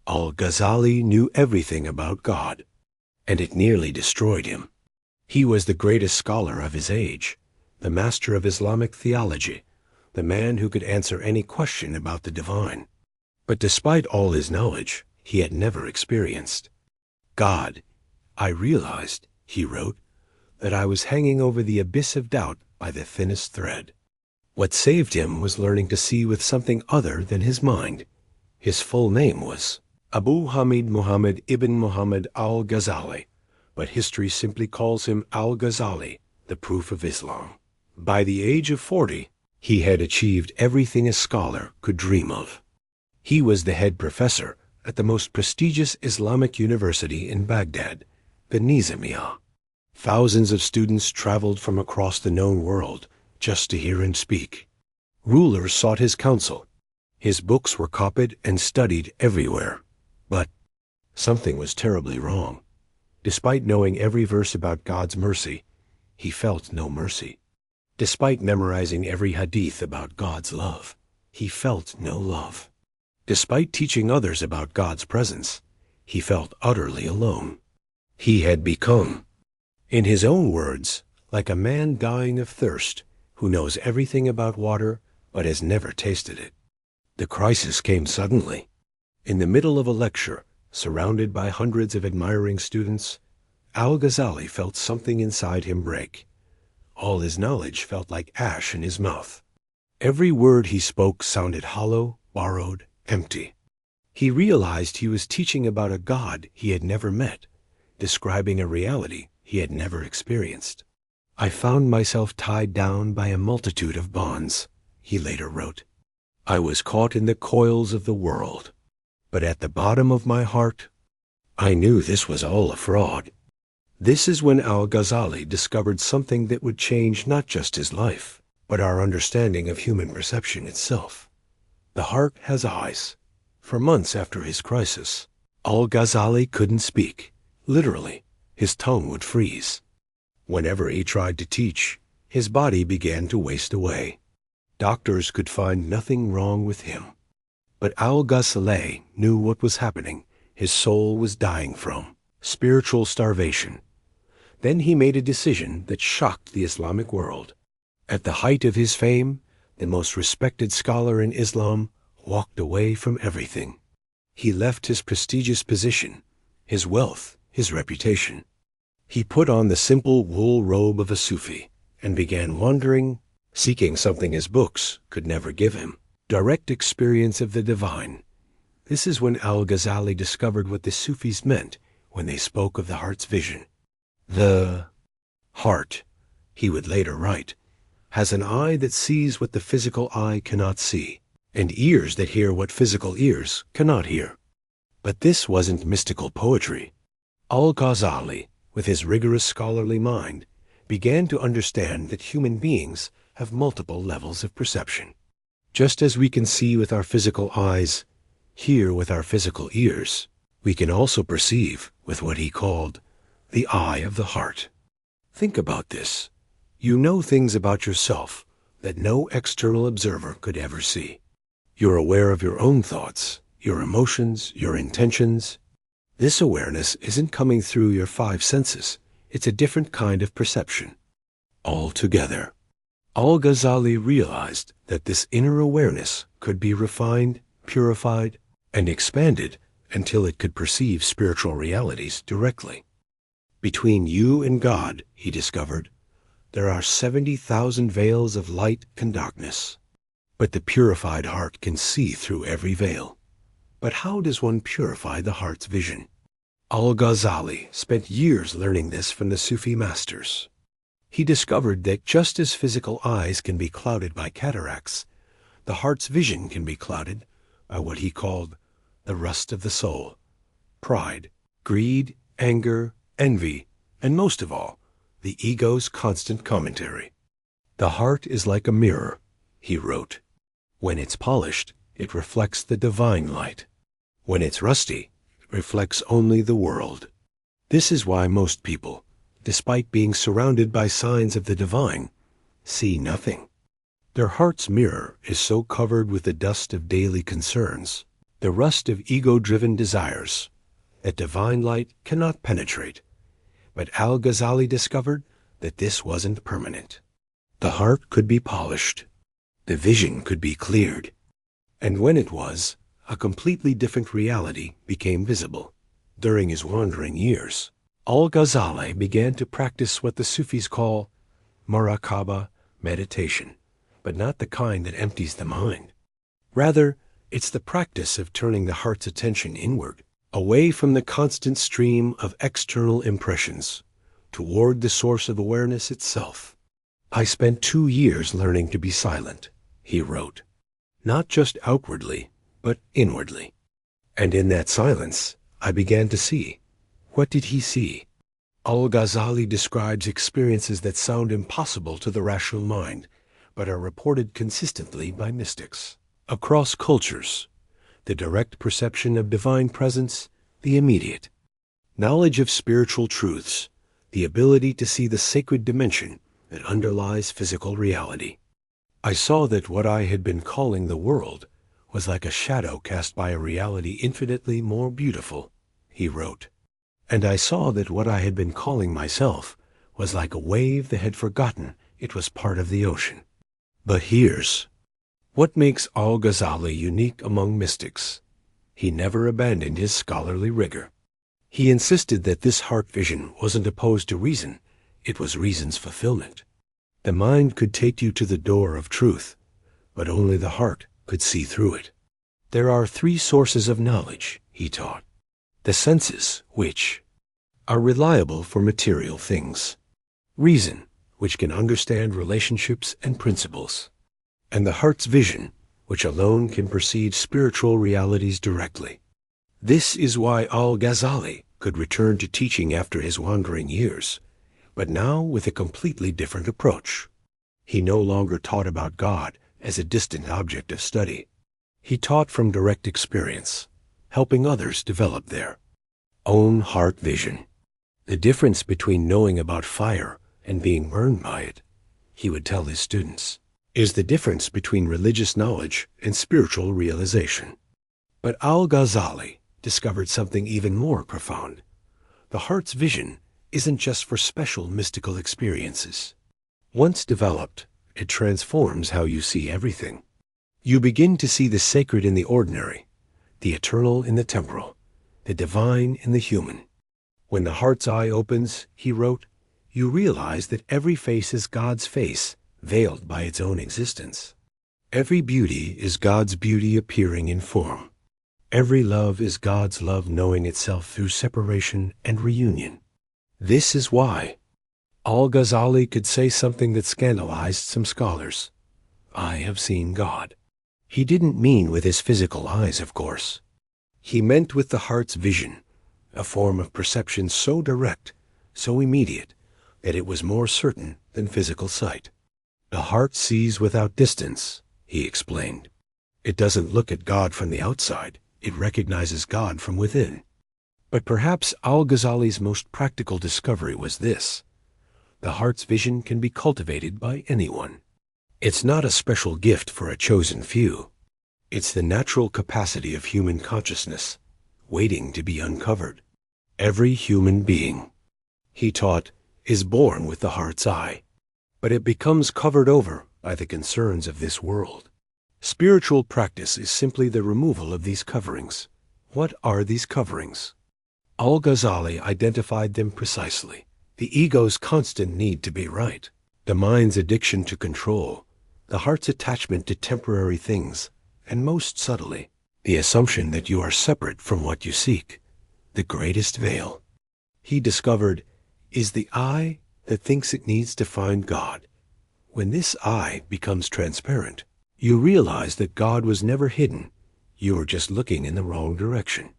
Al-Ghazali knew everything about God, and it nearly destroyed him. He was the greatest scholar of his age, the master of Islamic theology, the man who could answer any question about the divine. But despite all his knowledge, he had never experienced God. I realized, he wrote, that I was hanging over the abyss of doubt by the thinnest thread. What saved him was learning to see with something other than his mind. His full name was Abu Hamid Muhammad ibn Muhammad al-Ghazali, but history simply calls him Al-Ghazali, the proof of Islam. By the age of 40, he had achieved everything a scholar could dream of. He was the head professor at the most prestigious Islamic university in Baghdad, the Nizamiya. Thousands of students traveled from across the known world just to hear him speak. Rulers sought his counsel. His books were copied and studied everywhere. But something was terribly wrong. Despite knowing every verse about God's mercy, he felt no mercy. Despite memorizing every hadith about God's love, he felt no love. Despite teaching others about God's presence, he felt utterly alone. He had become, in his own words, like a man dying of thirst who knows everything about water but has never tasted it. The crisis came suddenly. In the middle of a lecture, surrounded by hundreds of admiring students, Al-Ghazali felt something inside him break. All his knowledge felt like ash in his mouth. Every word he spoke sounded hollow, borrowed, empty. He realized he was teaching about a God he had never met, describing a reality he had never experienced. I found myself tied down by a multitude of bonds, he later wrote. I was caught in the coils of the world. But at the bottom of my heart, I knew this was all a fraud. This is when Al-Ghazali discovered something that would change not just his life, but our understanding of human perception itself. The heart has eyes. For months after his crisis, Al-Ghazali couldn't speak. Literally, his tongue would freeze. Whenever he tried to teach, his body began to waste away. Doctors could find nothing wrong with him. But Al-Ghazali knew what was happening. His soul was dying from spiritual starvation. Then he made a decision that shocked the Islamic world. At the height of his fame, the most respected scholar in Islam walked away from everything. He left his prestigious position, his wealth, his reputation. He put on the simple wool robe of a Sufi and began wandering, seeking something his books could never give him. Direct experience of the divine. This is when Al-Ghazali discovered what the Sufis meant when they spoke of the heart's vision. The heart, he would later write, has an eye that sees what the physical eye cannot see, and ears that hear what physical ears cannot hear. But this wasn't mystical poetry. Al-Ghazali, with his rigorous scholarly mind, began to understand that human beings have multiple levels of perception. Just as we can see with our physical eyes, hear with our physical ears, we can also perceive with what he called the eye of the heart. Think about this. You know things about yourself that no external observer could ever see. You're aware of your own thoughts, your emotions, your intentions. This awareness isn't coming through your five senses. It's a different kind of perception. Altogether. Al-Ghazali realized that this inner awareness could be refined, purified, and expanded until it could perceive spiritual realities directly. Between you and God, he discovered, there are 70,000 veils of light and darkness. But the purified heart can see through every veil. But how does one purify the heart's vision? Al-Ghazali spent years learning this from the Sufi masters. He discovered that just as physical eyes can be clouded by cataracts, the heart's vision can be clouded by what he called the rust of the soul, pride, greed, anger, envy, and most of all, the ego's constant commentary. The heart is like a mirror, he wrote. When it's polished, it reflects the divine light. When it's rusty, it reflects only the world. This is why most people, despite being surrounded by signs of the divine, see nothing. Their heart's mirror is so covered with the dust of daily concerns, the rust of ego-driven desires that divine light cannot penetrate. But Al-Ghazali discovered that this wasn't permanent. The heart could be polished. The vision could be cleared. And when it was, a completely different reality became visible. During his wandering years, Al-Ghazali began to practice what the Sufis call muraqabah meditation, but not the kind that empties the mind. Rather, it's the practice of turning the heart's attention inward, away from the constant stream of external impressions, toward the source of awareness itself. I spent 2 years learning to be silent, he wrote, not just outwardly, but inwardly. And in that silence, I began to see. What did he see? Al-Ghazali describes experiences that sound impossible to the rational mind, but are reported consistently by mystics. Across cultures, the direct perception of divine presence, the immediate. Knowledge of spiritual truths, the ability to see the sacred dimension that underlies physical reality. I saw that what I had been calling the world was like a shadow cast by a reality infinitely more beautiful, he wrote. And I saw that what I had been calling myself was like a wave that had forgotten it was part of the ocean. But here's what makes Al-Ghazali unique among mystics. He never abandoned his scholarly rigor. He insisted that this heart vision wasn't opposed to reason, it was reason's fulfillment. The mind could take you to the door of truth, but only the heart could see through it. There are 3 sources of knowledge, he taught. The senses, which are reliable for material things. Reason, which can understand relationships and principles. And the heart's vision, which alone can perceive spiritual realities directly. This is why Al-Ghazali could return to teaching after his wandering years, but now with a completely different approach. He no longer taught about God as a distant object of study. He taught from direct experience, helping others develop their own heart vision. The difference between knowing about fire and being burned by it, he would tell his students, is the difference between religious knowledge and spiritual realization. But Al-Ghazali discovered something even more profound. The heart's vision isn't just for special mystical experiences. Once developed, it transforms how you see everything. You begin to see the sacred in the ordinary, the eternal in the temporal, the divine in the human. When the heart's eye opens, he wrote, you realize that every face is God's face, veiled by its own existence. Every beauty is God's beauty appearing in form. Every love is God's love knowing itself through separation and reunion. This is why Al-Ghazali could say something that scandalized some scholars. I have seen God. He didn't mean with his physical eyes, of course. He meant with the heart's vision, a form of perception so direct, so immediate, that it was more certain than physical sight. The heart sees without distance, he explained. It doesn't look at God from the outside, it recognizes God from within. But perhaps Al-Ghazali's most practical discovery was this. The heart's vision can be cultivated by anyone. It's not a special gift for a chosen few. It's the natural capacity of human consciousness, waiting to be uncovered. Every human being, he taught, is born with the heart's eye, but it becomes covered over by the concerns of this world. Spiritual practice is simply the removal of these coverings. What are these coverings? Al-Ghazali identified them precisely. The ego's constant need to be right, the mind's addiction to control, the heart's attachment to temporary things, and most subtly, the assumption that you are separate from what you seek, the greatest veil. He discovered, is the eye that thinks it needs to find God. When this eye becomes transparent, you realize that God was never hidden. You were just looking in the wrong direction.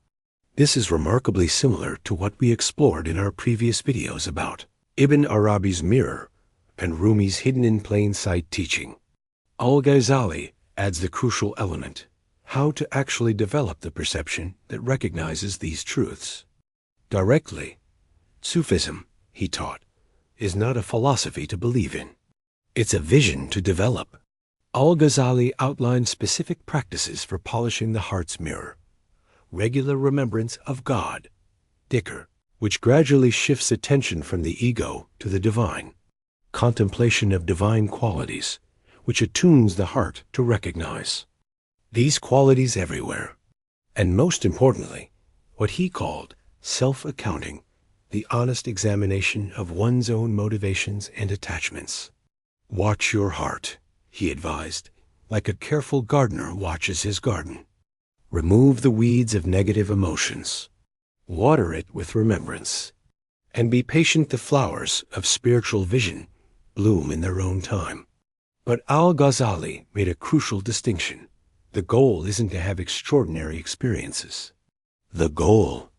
This is remarkably similar to what we explored in our previous videos about Ibn Arabi's mirror and Rumi's hidden in plain sight teaching. Al-Ghazali adds the crucial element, how to actually develop the perception that recognizes these truths. Directly, Sufism, he taught, is not a philosophy to believe in. It's a vision to develop. Al-Ghazali outlined specific practices for polishing the heart's mirror. regular remembrance of God, dhikr, which gradually shifts attention from the ego to the divine, contemplation of divine qualities, which attunes the heart to recognize these qualities everywhere, and most importantly, what he called self-accounting, the honest examination of one's own motivations and attachments. Watch your heart, he advised, like a careful gardener watches his garden. Remove the weeds of negative emotions, water it with remembrance, and be patient. The flowers of spiritual vision bloom in their own time. But Al-Ghazali made a crucial distinction. The goal isn't to have extraordinary experiences. The goal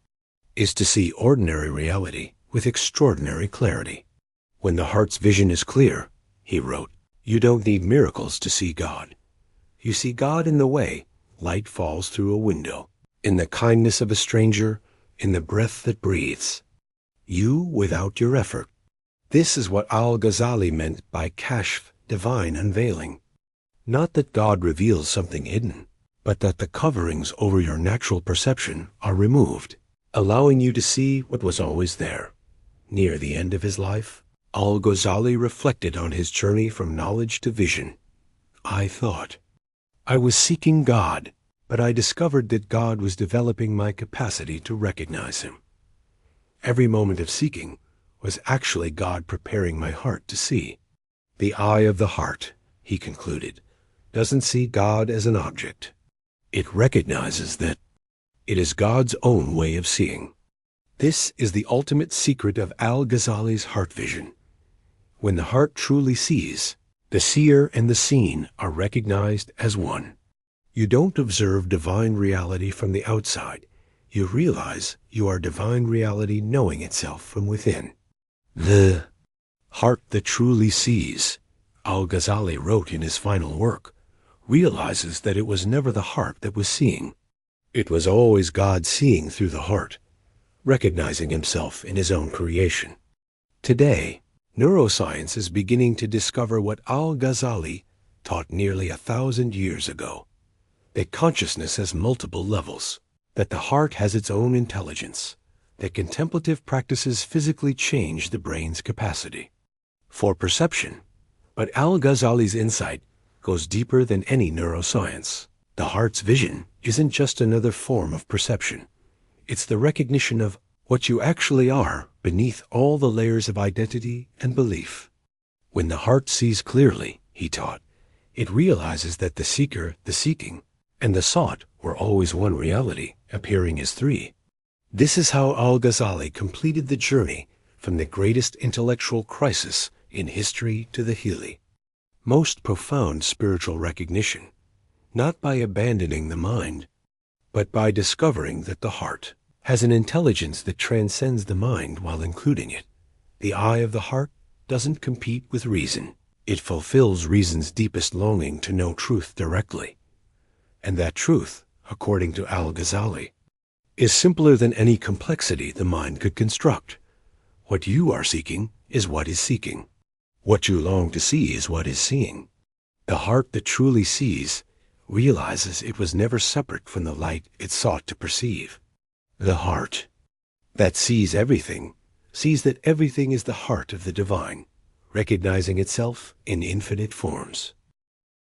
is to see ordinary reality with extraordinary clarity. When the heart's vision is clear, he wrote, you don't need miracles to see God. You see God in the way light falls through a window, in the kindness of a stranger, in the breath that breathes. You without your effort. This is what Al-Ghazali meant by kashf, divine unveiling. Not that God reveals something hidden, but that the coverings over your natural perception are removed, allowing you to see what was always there. Near the end of his life, Al-Ghazali reflected on his journey from knowledge to vision. I thought I was seeking God, but I discovered that God was developing my capacity to recognize him. Every moment of seeking was actually God preparing my heart to see. The eye of the heart, he concluded, doesn't see God as an object. It recognizes that it is God's own way of seeing. This is the ultimate secret of Al-Ghazali's heart vision. When the heart truly sees, the seer and the seen are recognized as one. You don't observe divine reality from the outside. You realize you are divine reality knowing itself from within. The heart that truly sees, Al-Ghazali wrote in his final work, realizes that it was never the heart that was seeing. It was always God seeing through the heart, recognizing himself in his own creation. Today, neuroscience is beginning to discover what Al-Ghazali taught nearly 1,000 years ago, that consciousness has multiple levels, that the heart has its own intelligence, that contemplative practices physically change the brain's capacity for perception. But Al-Ghazali's insight goes deeper than any neuroscience. The heart's vision isn't just another form of perception. It's the recognition of what you actually are beneath all the layers of identity and belief. When the heart sees clearly, he taught, it realizes that the seeker, the seeking, and the sought were always one reality, appearing as three. This is how Al-Ghazali completed the journey from the greatest intellectual crisis in history to the Hili. Most profound spiritual recognition, not by abandoning the mind, but by discovering that the heart has an intelligence that transcends the mind while including it. The eye of the heart doesn't compete with reason. It fulfills reason's deepest longing to know truth directly. And that truth, according to Al-Ghazali, is simpler than any complexity the mind could construct. What you are seeking is what is seeking. What you long to see is what is seeing. The heart that truly sees realizes it was never separate from the light it sought to perceive. The heart that sees everything sees that everything is the heart of the divine, recognizing itself in infinite forms.